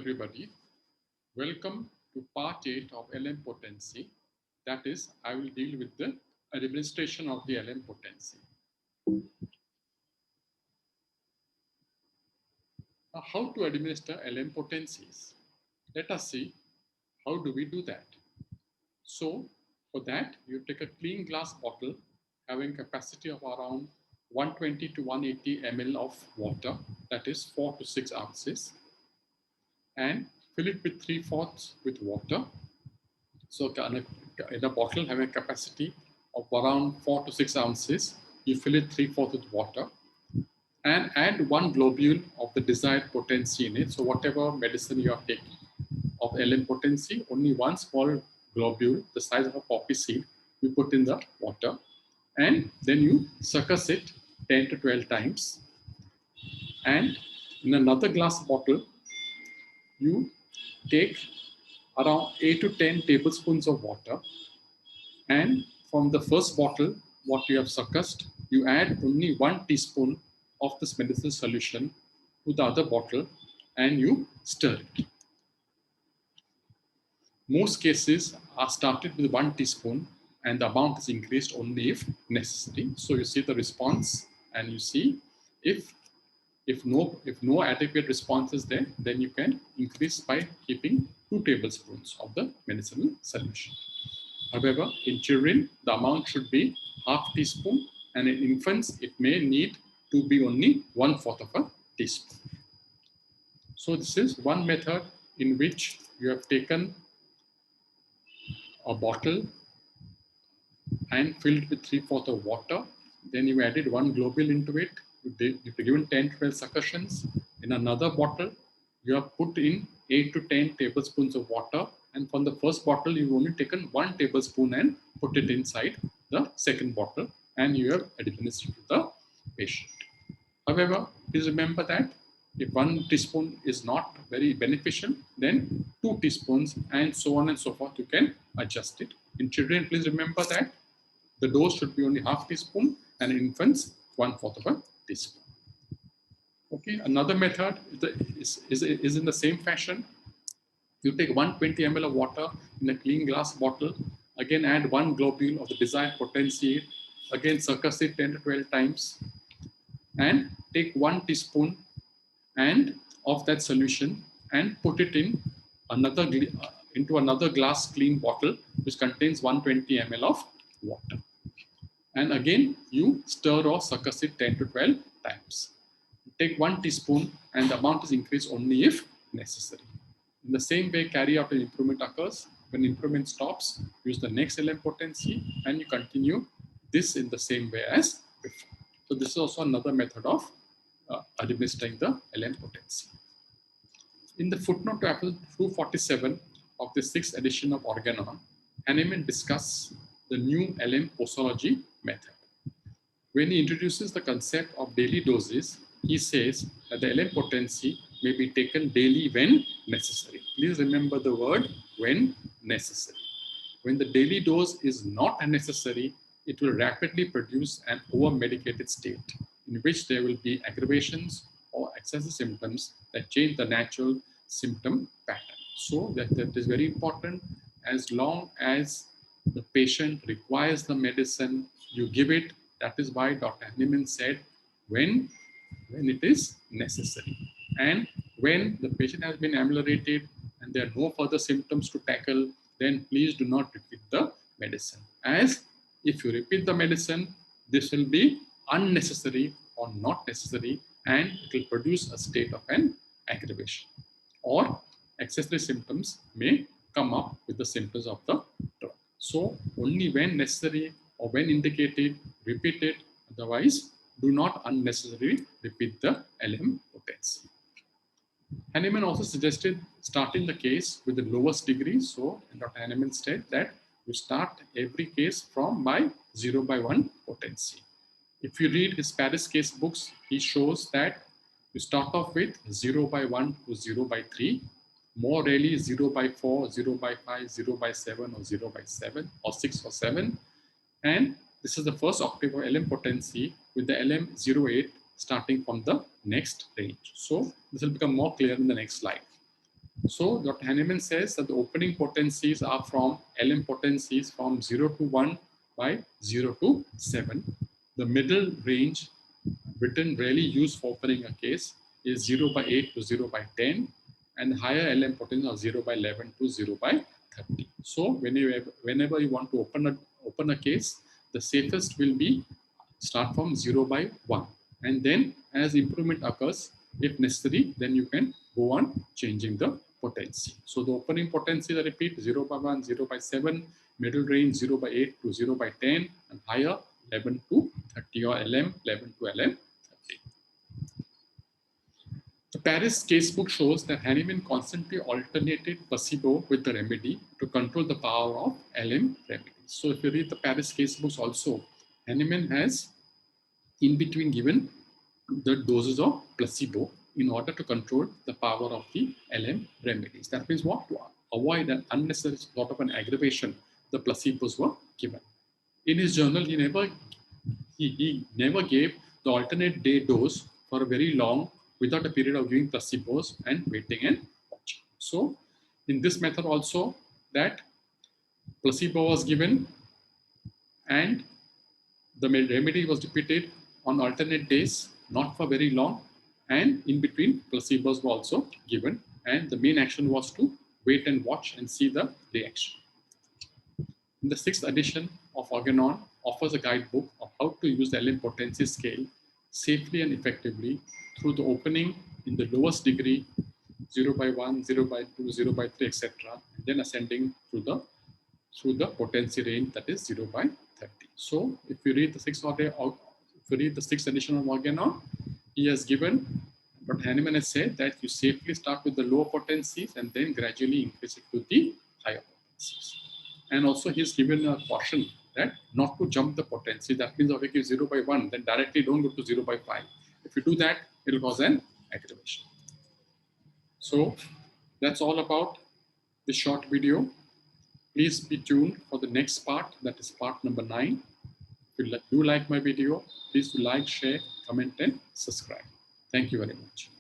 everybody. Welcome to part 8 of LM potency. That is, I will deal with the administration of the LM potency. Now, how to administer LM potencies? Let us see how do we do that. So, for that, you take a clean glass bottle having capacity of around 120 to 180 ml of water, that is 4 to 6 ounces, and fill it with 3/4 with water. So in a bottle having a capacity of around 4 to 6 ounces, you fill it 3/4 with water and add one globule of the desired potency in it. So whatever medicine you are taking of LM potency, only one small globule, the size of a poppy seed, you put in the water, and then you succus it 10 to 12 times. And in another glass bottle, you take around 8 to 10 tablespoons of water, and from the first bottle, what you have succussed, you add only 1 teaspoon of this medicine solution to the other bottle and you stir it. Most cases are started with 1 teaspoon and the amount is increased only if necessary. So you see the response and you see if no adequate response is there, then you can increase by keeping 2 tablespoons of the medicinal solution. However, in children, the amount should be half teaspoon, and in infants, it may need to be only 1/4 of a teaspoon. So this is one method in which you have taken a bottle and filled with 3/4 of water. Then you added one globule into it. You've given 10 to 12 succussions. In another bottle, you have put in 8 to 10 tablespoons of water. And from the first bottle, you've only taken 1 tablespoon and put it inside the second bottle, and you have administered to the patient. However, please remember that if 1 teaspoon is not very beneficial, then 2 teaspoons and so on and so forth, you can adjust it. In children, please remember that the dose should be only half teaspoon, and in infants, 1/4 of a teaspoon. Okay, another method is in the same fashion. You take 120 ml of water in a clean glass bottle, again add 1 globule of the desired potency, again succus it 10 to 12 times, and take 1 teaspoon and of that solution and put it in into another glass clean bottle which contains 120 ml of water. And again, you stir or succus it 10 to 12 times. Take 1 teaspoon and the amount is increased only if necessary. In the same way, carry out an improvement occurs. When improvement stops, use the next LM potency and you continue this in the same way as before. So this is also another method of administering the LM potency. In the footnote to 247 of the 6th edition of Organon, Hahnemann discusses the new LM posology method. When he introduces the concept of daily doses, he says that the LM potency may be taken daily when necessary. Please remember the word when necessary. When the daily dose is not necessary, it will rapidly produce an over-medicated state in which there will be aggravations or excessive symptoms that change the natural symptom pattern. So that is very important. As long as the patient requires the medicine, you give it. That is why Dr. Hahnemann said when it is necessary. And when the patient has been ameliorated and there are no further symptoms to tackle, then please do not repeat the medicine. As if you repeat the medicine, this will be unnecessary or not necessary, and it will produce a state of an aggravation. Or accessory symptoms may come up with the symptoms of the drug. So only when necessary or when indicated, repeat it. Otherwise, do not unnecessarily repeat the LM potency. Hahnemann also suggested starting the case with the lowest degree. So Dr. Hahnemann said that you start every case by 0/1 potency. If you read his Paris case books, he shows that you start off with 0/1 to 0/3, more rarely 0/4, 0/5, 0/7, or 0/7, or 6 or 7. And this is the first octave of LM potency with the LM 08 starting from the next range. So this will become more clear in the next slide. So Dr. Hahnemann says that the opening potencies are from LM potencies from 0 to 1 by 0 to 7. The middle range written rarely used for opening a case is 0 by 8 to 0 by 10, and higher LM potencies are 0 by 11 to 0 by 30. So whenever you want to open a case, the safest will be start from 0 by 1, and then as improvement occurs, if necessary, then you can go on changing the potency. So the opening potency, I repeat, 0 by 1, 0 by 7, middle range 0 by 8 to 0 by 10, and higher 11 to 30, or LM 11 to LM 30. The Paris casebook shows that Hahnemann constantly alternated placebo with the remedy to control the power of LM remedies. So if you read the Paris casebooks also, Hahnemann has in between given the doses of placebo in order to control the power of the LM remedies. That means what? To avoid an unnecessary sort of an aggravation, the placebos were given. In his journal, he never gave the alternate day dose for a very long without a period of giving placebos and waiting and watching. So in this method also, that placebo was given and the remedy was repeated on alternate days, not for very long, and in between placebos were also given, and the main action was to wait and watch and see the reaction. In the 6th edition of Organon offers a guidebook of how to use the LM potency scale safely and effectively through the opening in the lowest degree, 0 by 1, 0 by 2, 0 by 3, etc., and then ascending through the potency range, that is 0 by 30. So if you read the 6th edition of Organon, he has given, but Hahnemann has said that you safely start with the lower potencies and then gradually increase it to the higher potencies. And also he's given a caution that not to jump the potency. That means if you 0 by 1, then directly don't go to 0 by 5. If you do that, it will cause an aggravation. So that's all about this short video. Please be tuned for the next part, that is part number 9. If you do like my video, please do like, share, comment, and subscribe. Thank you very much.